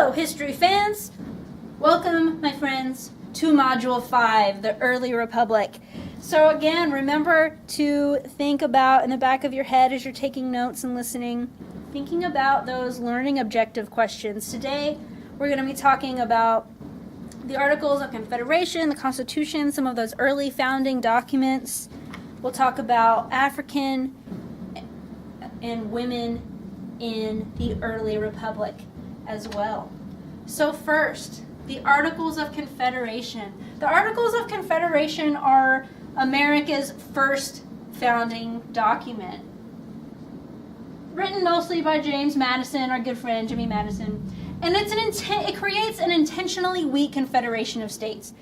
Hello, history fans! Welcome, my friends, to Module 5, the Early Republic. So again, remember to think about, in the back of your head as you're taking notes and listening, thinking about those learning objective questions. Today, we're going to be talking about the Articles of Confederation, the Constitution, some of those early founding documents. We'll talk about African and women in the early republic as well. So first, the Articles of Confederation. The Articles of Confederation are America's first founding document. Written mostly by James Madison, our good friend Jimmy Madison. And it creates an intentionally weak confederation of states.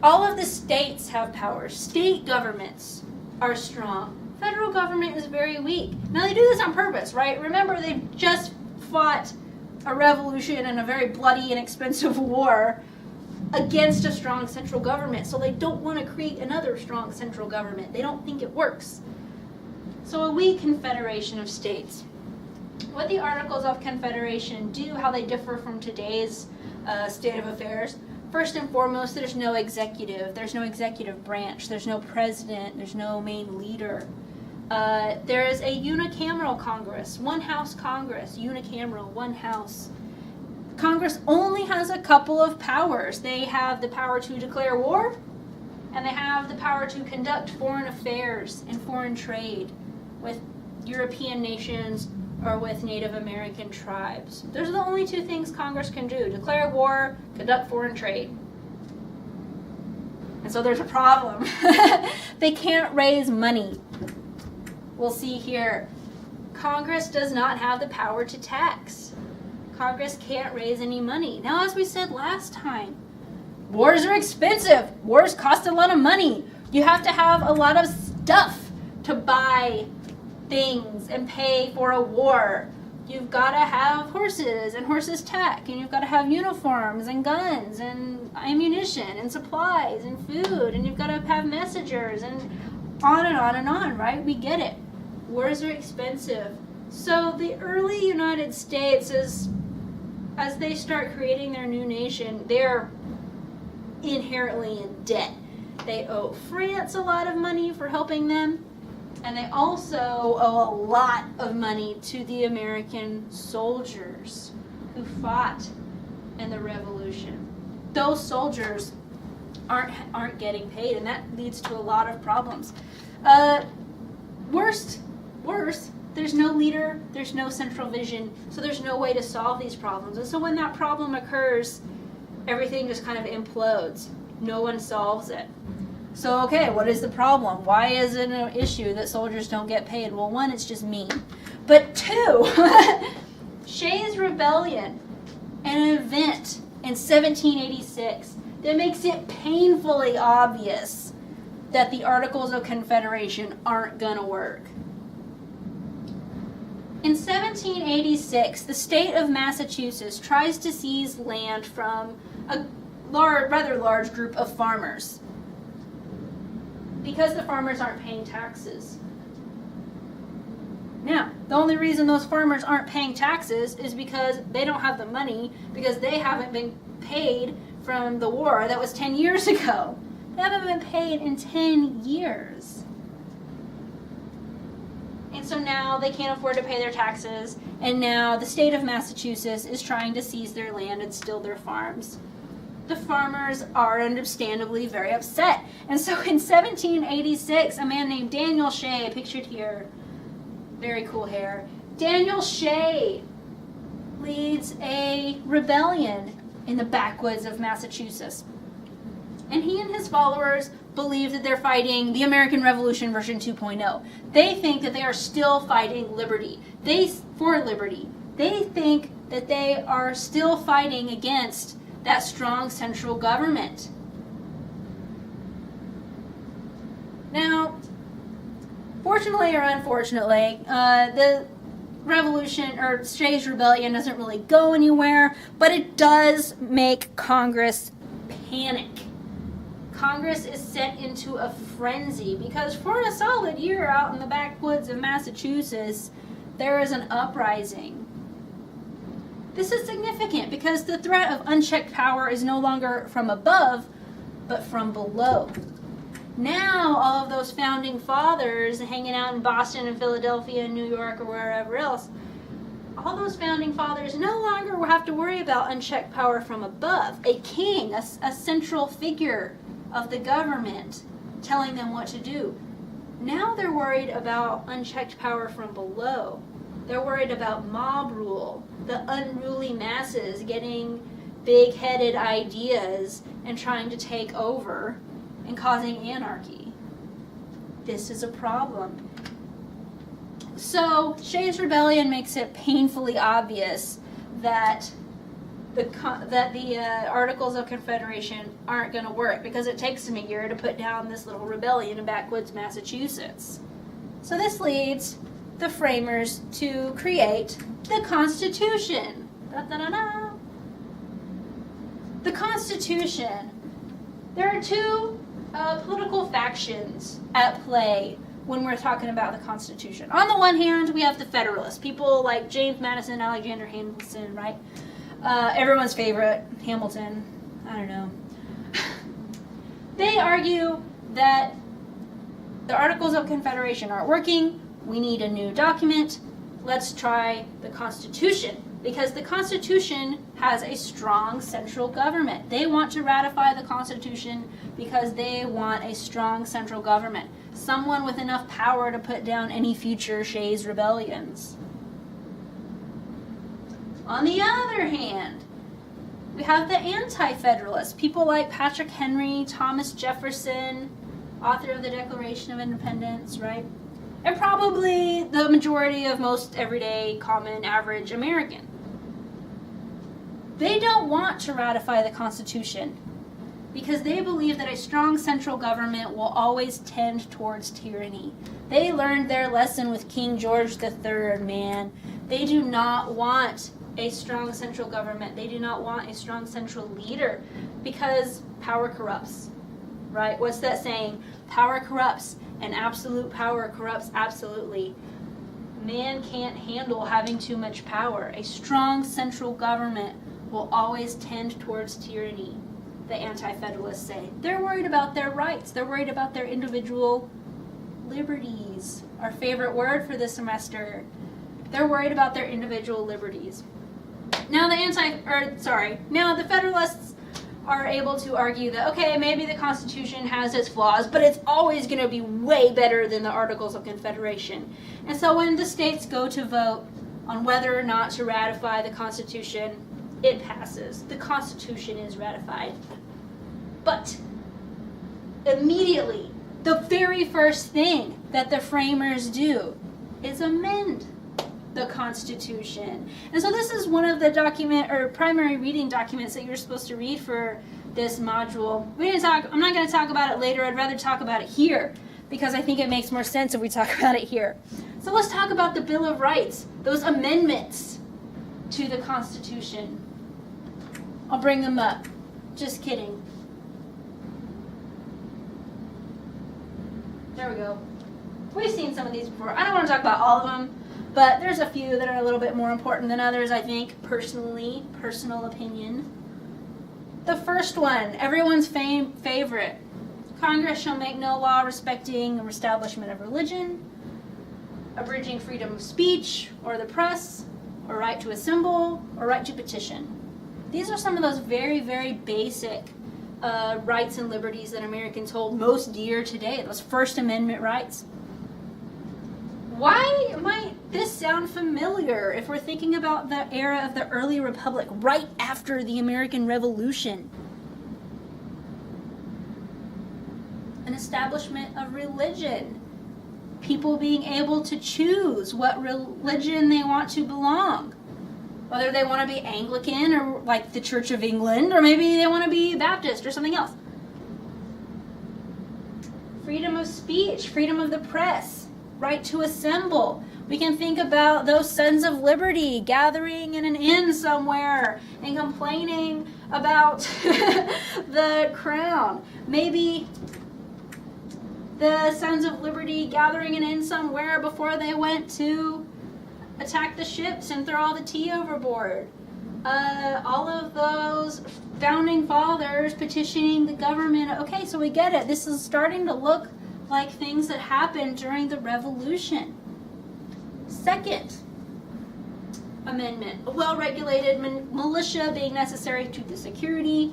All of the states have power. State governments are strong. Federal government is very weak. Now they do this on purpose, right? Remember, they just fought a revolution and a very bloody and expensive war against a strong central government. So they don't want to create another strong central government. They don't think it works. So a weak confederation of states. What the Articles of Confederation do, how they differ from today's state of affairs. First and foremost, there's no executive. There's no executive branch. There's no president. There's no main leader. There is a unicameral Congress, one house Congress, unicameral, one house. Congress only has a couple of powers. They have the power to declare war, and they have the power to conduct foreign affairs and foreign trade with European nations or with Native American tribes. Those are the only two things Congress can do: declare war, conduct foreign trade. And so there's a problem. They can't raise money. We'll see here, Congress does not have the power to tax. Congress can't raise any money. Now, as we said last time, wars are expensive. Wars cost a lot of money. You have to have a lot of stuff to buy things and pay for a war. You've got to have horses and horses tack, and you've got to have uniforms and guns and ammunition and supplies and food, and you've got to have messengers and on and on and on, right? We get it. Wars are expensive. So the early United States, as they start creating their new nation, they're inherently in debt. They owe France a lot of money for helping them, and they also owe a lot of money to the American soldiers who fought in the Revolution. Those soldiers aren't getting paid, and that leads to a lot of problems. Worse, there's no leader, there's no central vision, so there's no way to solve these problems. And so when that problem occurs, everything just kind of implodes. No one solves it. So, okay, what is the problem? Why is it an issue that soldiers don't get paid? Well, one, it's just mean. But two, Shays' Rebellion, an event in 1786 that makes it painfully obvious that the Articles of Confederation aren't going to work. In 1786, the state of Massachusetts tries to seize land from a rather large group of farmers because the farmers aren't paying taxes. Now, the only reason those farmers aren't paying taxes is because they don't have the money, because they haven't been paid from the war that was 10 years ago. They haven't been paid in 10 years. And so now they can't afford to pay their taxes, and now the state of Massachusetts is trying to seize their land and steal their farms. The farmers are understandably very upset. And so in 1786, a man named Daniel Shay, pictured here, very cool hair, Daniel Shay leads a rebellion in the backwoods of Massachusetts. And he and his followers believe that they're fighting the American Revolution version 2.0. They think that they are still fighting liberty. For liberty. They think that they are still fighting against that strong central government. Now, fortunately or unfortunately, the revolution, or Shays' Rebellion, doesn't really go anywhere, but it does make Congress panic. Congress is set into a frenzy because for a solid year out in the backwoods of Massachusetts, there is an uprising. This is significant because the threat of unchecked power is no longer from above, but from below. Now, all of those founding fathers hanging out in Boston and Philadelphia and New York or wherever else, all those founding fathers no longer will have to worry about unchecked power from above. A king, a central figure of the government telling them what to do. Now they're worried about unchecked power from below. They're worried about mob rule, the unruly masses getting big-headed ideas and trying to take over and causing anarchy. This is a problem. So Shays' Rebellion makes it painfully obvious that the Articles of Confederation aren't going to work because it takes them a year to put down this little rebellion in backwoods Massachusetts. So this leads the framers to create the Constitution. Da-da-da-da. The Constitution. There are two political factions at play when we're talking about the Constitution. On the one hand, we have the Federalists, people like James Madison, Alexander Hamilton, right? Everyone's favorite, Hamilton. I don't know. They argue that the Articles of Confederation aren't working. We need a new document. Let's try the Constitution. Because the Constitution has a strong central government. They want to ratify the Constitution because they want a strong central government. Someone with enough power to put down any future Shays' rebellions. On the other hand, we have the anti-federalists, people like Patrick Henry, Thomas Jefferson, author of the Declaration of Independence, right? And probably the majority of most everyday, common, average American. They don't want to ratify the Constitution because they believe that a strong central government will always tend towards tyranny. They learned their lesson with King George III, man. They do not want a strong central government. They do not want a strong central leader because power corrupts, right? What's that saying? Power corrupts, and absolute power corrupts absolutely. Man can't handle having too much power. A strong central government will always tend towards tyranny, the anti-federalists say. They're worried about their rights. They're worried about their individual liberties. Our favorite word for this semester. They're worried about their individual liberties. Now the Federalists are able to argue that, okay, maybe the Constitution has its flaws, but it's always going to be way better than the Articles of Confederation. And so when the states go to vote on whether or not to ratify the Constitution, it passes. The Constitution is ratified. But immediately, the very first thing that the framers do is amend the Constitution. And so this is one of the primary reading documents that you're supposed to read for this module. I'm not going to talk about it later. I'd rather talk about it here because I think it makes more sense if we talk about it here. So let's talk about the Bill of Rights, those amendments to the Constitution. I'll bring them up. Just kidding. There we go. We've seen some of these before. I don't want to talk about all of them, but there's a few that are a little bit more important than others, I think, personal opinion. The first one, everyone's favorite. Congress shall make no law respecting the establishment of religion, abridging freedom of speech or the press, or right to assemble, or right to petition. These are some of those very, very basic rights and liberties that Americans hold most dear today, those First Amendment rights. Why might this sound familiar if we're thinking about the era of the early republic, right after the American Revolution? An establishment of religion. People being able to choose what religion they want to belong. Whether they want to be Anglican or like the Church of England, or maybe they want to be Baptist or something else. Freedom of speech, freedom of the press, right to assemble. We can think about those Sons of Liberty gathering in an inn somewhere and complaining about the crown. Maybe the Sons of Liberty gathering in an inn somewhere before they went to attack the ships and throw all the tea overboard. all of those founding fathers petitioning the government. Okay, so we get it. This is starting to look like things that happened during the Revolution. Second Amendment, a well-regulated militia being necessary to the security.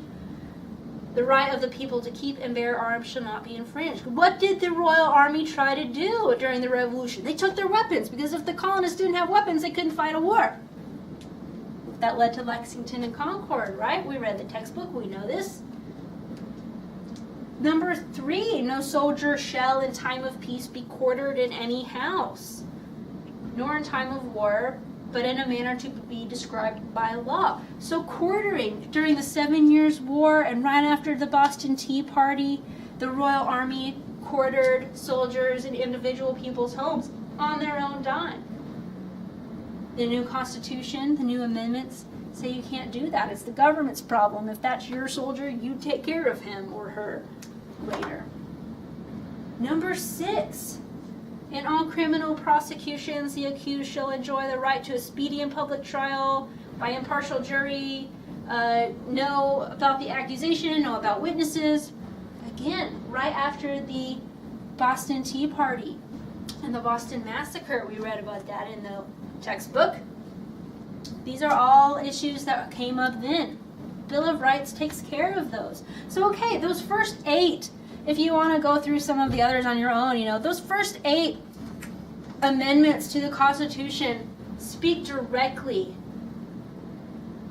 The right of the people to keep and bear arms shall not be infringed. What did the Royal Army try to do during the Revolution? They took their weapons, because if the colonists didn't have weapons, they couldn't fight a war. That led to Lexington and Concord, right? We read the textbook, we know this. Number 3, no soldier shall in time of peace be quartered in any house, nor in time of war, but in a manner to be described by law. So quartering during the 7 Years' War and right after the Boston Tea Party, the Royal Army quartered soldiers in individual people's homes on their own dime. The new Constitution, the new amendments say you can't do that. It's the government's problem. If that's your soldier, you take care of him or her later. Number 6. In all criminal prosecutions, the accused shall enjoy the right to a speedy and public trial by impartial jury, know about the accusation, know about witnesses. Again, right after the Boston Tea Party and the Boston Massacre, we read about that in the textbook. These are all issues that came up then. Bill of Rights takes care of those. So, okay, those first 8, if you want to go through some of the others on your own, those first 8 amendments to the Constitution speak directly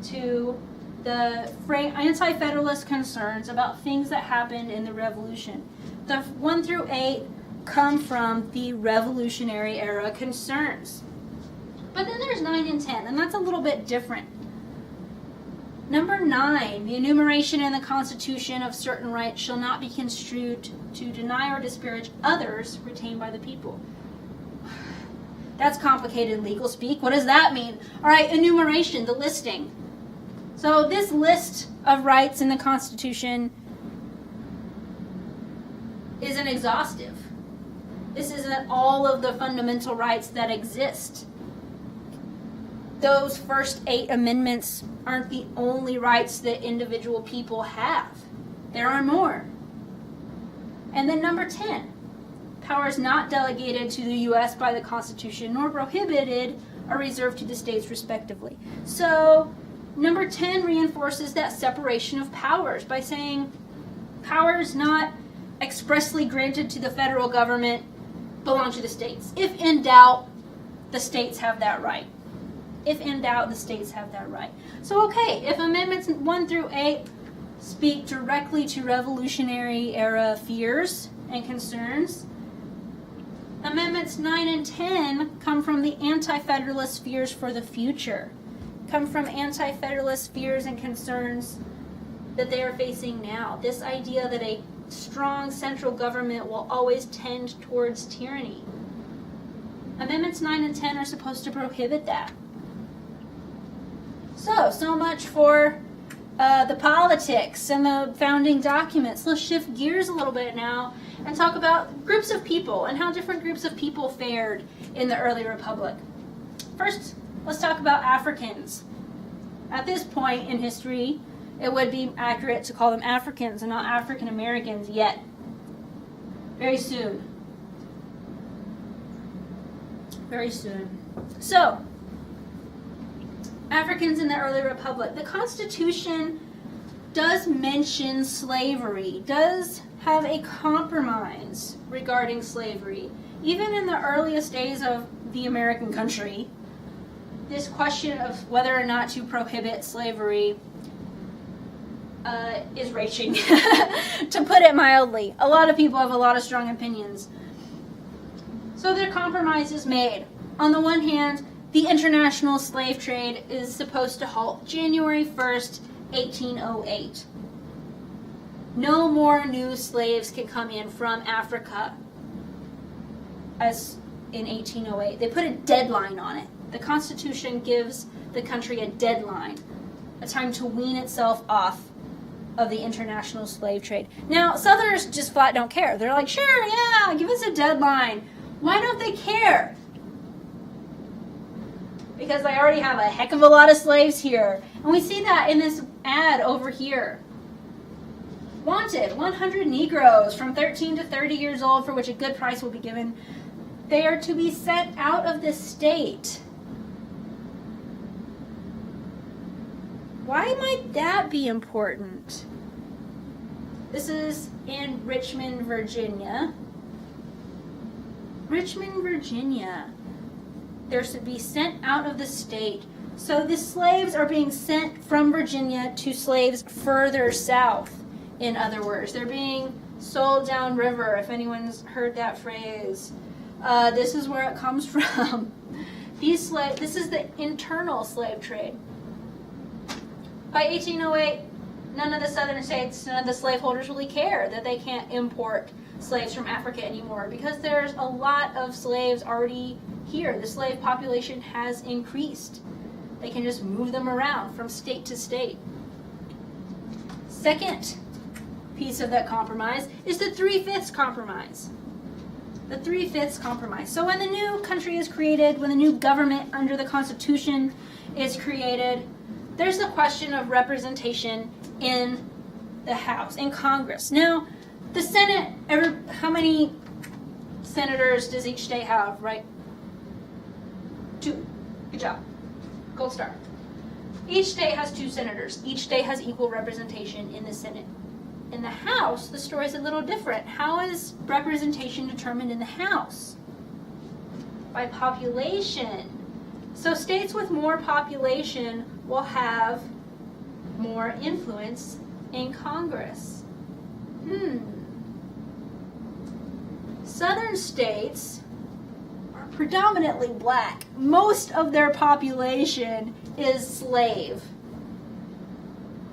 to the anti-federalist concerns about things that happened in the Revolution. The 1 through 8 come from the Revolutionary era concerns. But then there's 9 and 10, and that's a little bit different. Number 9, the enumeration in the Constitution of certain rights shall not be construed to deny or disparage others retained by the people. That's complicated legal speak. What does that mean? All right, enumeration, the listing. So this list of rights in the Constitution isn't exhaustive. This isn't all of the fundamental rights that exist. Those first 8 amendments aren't the only rights that individual people have. There are more. And then number 10, powers not delegated to the U.S. by the Constitution nor prohibited are reserved to the states respectively. So number 10 reinforces that separation of powers by saying powers not expressly granted to the federal government belong to the states. If in doubt, the states have that right. If in doubt, the states have that right. So, okay, if amendments 1 through 8 speak directly to Revolutionary era fears and concerns, amendments 9 and 10 come from the anti-federalist fears for the future, come from anti-federalist fears and concerns that they are facing now. This idea that a strong central government will always tend towards tyranny. Amendments 9 and 10 are supposed to prohibit that. So much for the politics and the founding documents. Let's shift gears a little bit now and talk about groups of people and how different groups of people fared in the early republic. First, let's talk about Africans. At this point in history, it would be accurate to call them Africans and not African Americans yet. Very soon. Very soon. So, Africans in the early republic. The Constitution does mention slavery, does have a compromise regarding slavery. Even in the earliest days of the American country, this question of whether or not to prohibit slavery is raging, to put it mildly. A lot of people have a lot of strong opinions. So the compromise is made. On the one hand, the international slave trade is supposed to halt January 1st, 1808. No more new slaves can come in from Africa as in 1808. They put a deadline on it. The Constitution gives the country a deadline, a time to wean itself off of the international slave trade. Now, Southerners just flat don't care. They're like, sure, yeah, give us a deadline. Why don't they care? because they already have a heck of a lot of slaves here. And we see that in this ad over here. Wanted, 100 Negroes from 13 to 30 years old for which a good price will be given. They are to be sent out of the state. Why might that be important? This is in Richmond, Virginia. Richmond, Virginia. They're to be sent out of the state. So the slaves are being sent from Virginia to slaves further south. In other words, they're being sold downriver, if anyone's heard that phrase. This is where it comes from. This is the internal slave trade. By 1808, none of the southern states, none of the slaveholders really care that they can't import slaves from Africa anymore because there's a lot of slaves already here. The slave population has increased. They can just move them around from state to state. Second piece of that compromise is the 3/5 compromise. The 3/5 compromise. So when the new country is created, when the new government under the Constitution is created, there's the question of representation in the House, in Congress. Now, the Senate, how many senators does each state have, right? 2. Good job. Gold star. Each state has 2 senators. Each state has equal representation in the Senate. In the House, the story is a little different. How is representation determined in the House? By population. So states with more population will have more influence in Congress. Southern states are predominantly black. Most of their population is slave.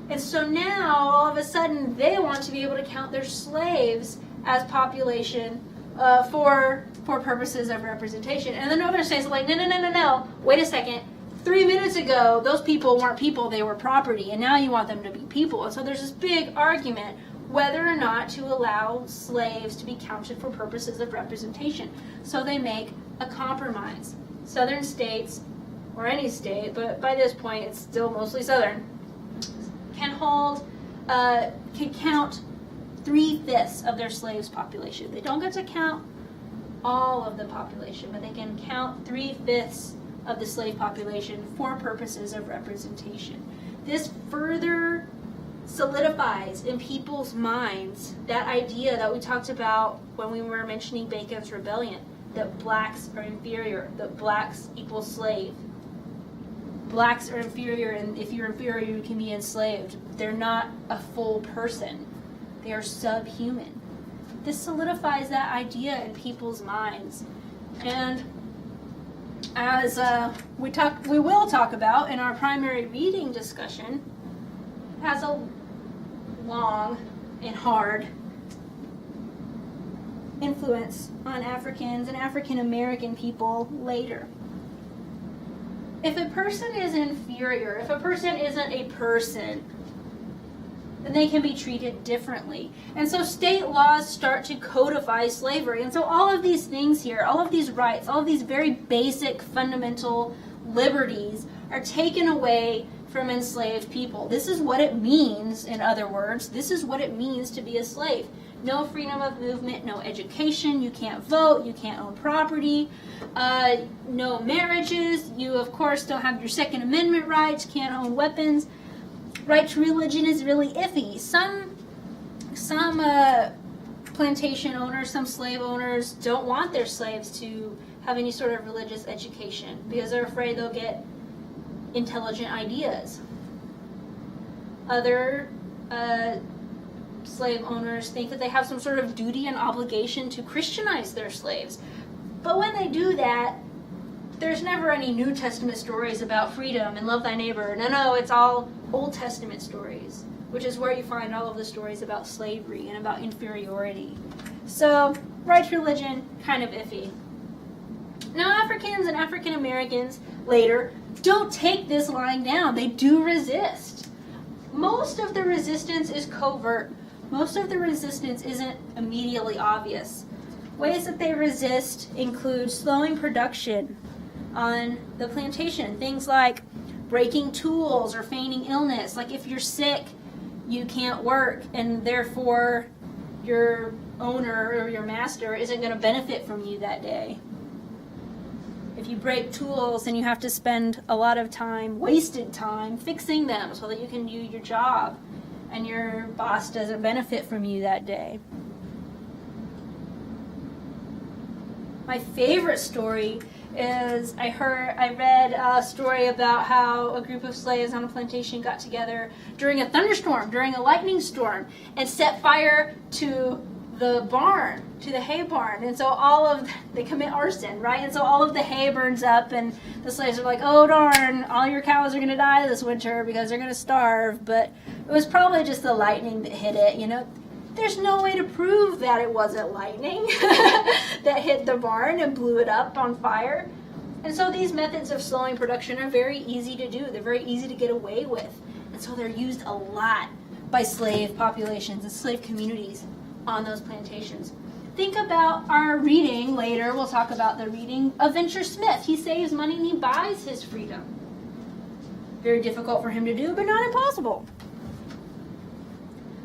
And so now, all of a sudden, they want to be able to count their slaves as population for purposes of representation. And the northern states are like, no, wait a second. 3 minutes ago, those people weren't people, they were property, and now you want them to be people. And so there's this big argument whether or not to allow slaves to be counted for purposes of representation. So they make a compromise. Southern states, or any state, but by this point it's still mostly southern, can count 3/5 of their slaves' population. They don't get to count all of the population, but they can count 3/5 of the slave population for purposes of representation. This further solidifies in people's minds that idea that we talked about when we were mentioning Bacon's Rebellion, that blacks are inferior, that blacks equal slave. Blacks are inferior, and if you're inferior, you can be enslaved. They're not a full person. They are subhuman. This solidifies that idea in people's minds. And as we will talk about in our primary reading discussion, it has a long and hard influence on Africans and African American people later. If a person is inferior, if a person isn't a person, then they can be treated differently. And so state laws start to codify slavery. And so all of these things here, all of these rights, all of these very basic fundamental liberties are taken away from enslaved people. This is what it means, in other words, this is what it means to be a slave. No freedom of movement, no education, you can't vote, you can't own property, no marriages, you of course don't have your Second Amendment rights, can't own weapons. Right to religion is really iffy. Some plantation owners, some slave owners don't want their slaves to have any sort of religious education because they're afraid they'll get intelligent ideas. Other slave owners think that they have some sort of duty and obligation to Christianize their slaves. But when they do that, there's never any New Testament stories about freedom and love thy neighbor. No, it's all Old Testament stories, which is where you find all of the stories about slavery and about inferiority. So, right to religion, kind of iffy. Now, Africans and African Americans later don't take this line down. They do resist. Most of the resistance is covert. Most of the resistance isn't immediately obvious. Ways that they resist include slowing production, on the plantation. Things like breaking tools or feigning illness. Like if you're sick, you can't work, and therefore your owner or your master isn't going to benefit from you that day. If you break tools, then you have to spend a lot of time, wasted time, fixing them so that you can do your job, and your boss doesn't benefit from you that day. My favorite story is I read a story about how a group of slaves on a plantation got together during a thunderstorm, during a lightning storm, and set fire to the barn, to the hay barn. And so they commit arson, right? And so all of the hay burns up, and the slaves are like, oh darn, all your cows are going to die this winter because they're going to starve. But it was probably just the lightning that hit it, you know. There's no way to prove that it wasn't lightning that hit the barn and blew it up on fire. And so these methods of slowing production are very easy to do. They're very easy to get away with. And so they're used a lot by slave populations and slave communities on those plantations. Think about our reading later. We'll talk about the reading of Venture Smith. He saves money and he buys his freedom. Very difficult for him to do, but not impossible.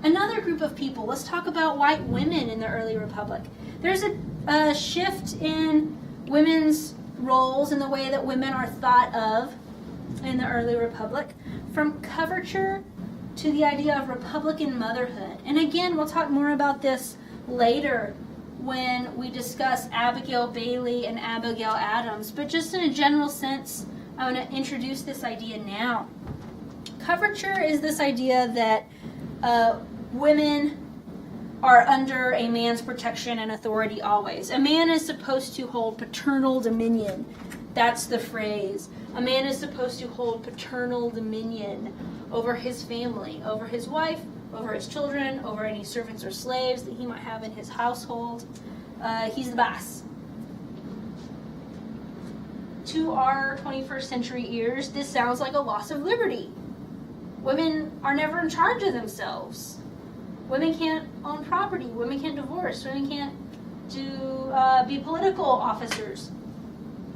Another group of people, let's talk about white women in the early republic. There's a shift in women's roles in the way that women are thought of in the early republic, from coverture to the idea of republican motherhood. And again, we'll talk more about this later when we discuss Abigail Bailey and Abigail Adams, but just in a general sense, I want to introduce this idea now. Coverture is this idea that women are under a man's protection and authority always. A man is supposed to hold paternal dominion. That's the phrase. A man is supposed to hold paternal dominion over his family, over his wife, over his children, over any servants or slaves that he might have in his household. He's the boss. To our 21st century ears, this sounds like a loss of liberty. Women are never in charge of themselves. Women can't own property. Women can't divorce. Women can't be political officers.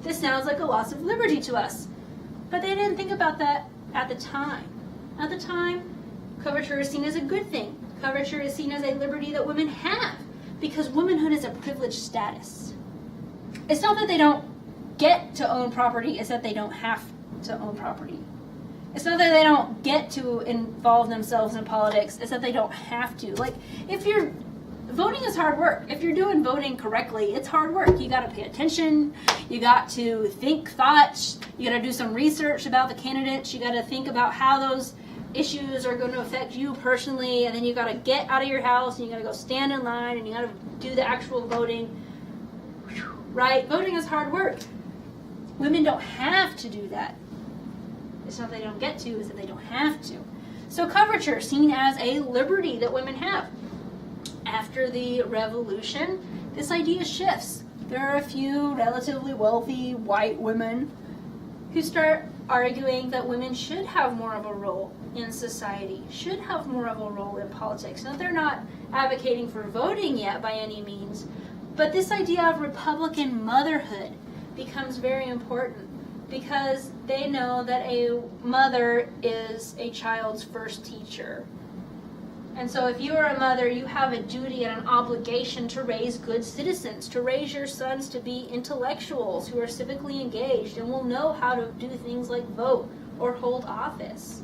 This sounds like a loss of liberty to us. But they didn't think about that at the time. At the time, coverture is seen as a good thing. Coverture is seen as a liberty that women have because womanhood is a privileged status. It's not that they don't get to own property, it's that they don't have to own property. It's not that they don't get to involve themselves in politics, it's that they don't have to. Like, voting is hard work. If you're doing voting correctly, it's hard work. You got to pay attention. You got to think thoughts. You got to do some research about the candidates. You got to think about how those issues are going to affect you personally. And then you got to get out of your house and you got to go stand in line and you got to do the actual voting. Right? Voting is hard work. Women don't have to do that. It's not that they don't get to, it's that they don't have to. So coverture, seen as a liberty that women have. After the revolution, this idea shifts. There are a few relatively wealthy white women who start arguing that women should have more of a role in society, should have more of a role in politics. Now, they're not advocating for voting yet by any means, but this idea of Republican motherhood becomes very important because they know that a mother is a child's first teacher. And so if you are a mother, you have a duty and an obligation to raise good citizens, to raise your sons to be intellectuals who are civically engaged and will know how to do things like vote or hold office.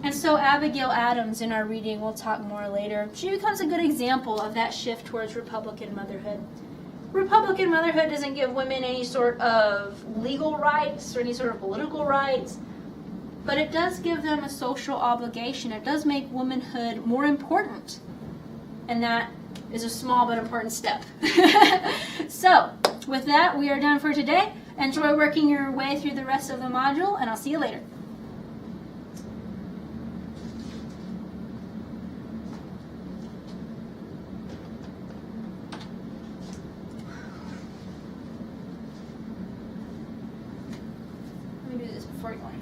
And so Abigail Adams, in our reading, we'll talk more later, she becomes a good example of that shift towards Republican motherhood. Republican motherhood doesn't give women any sort of legal rights or any sort of political rights, but it does give them a social obligation. It does make womanhood more important. And that is a small but important step. So, with that, we are done for today. Enjoy working your way through the rest of the module, and I'll see you later. Let me do this before you go any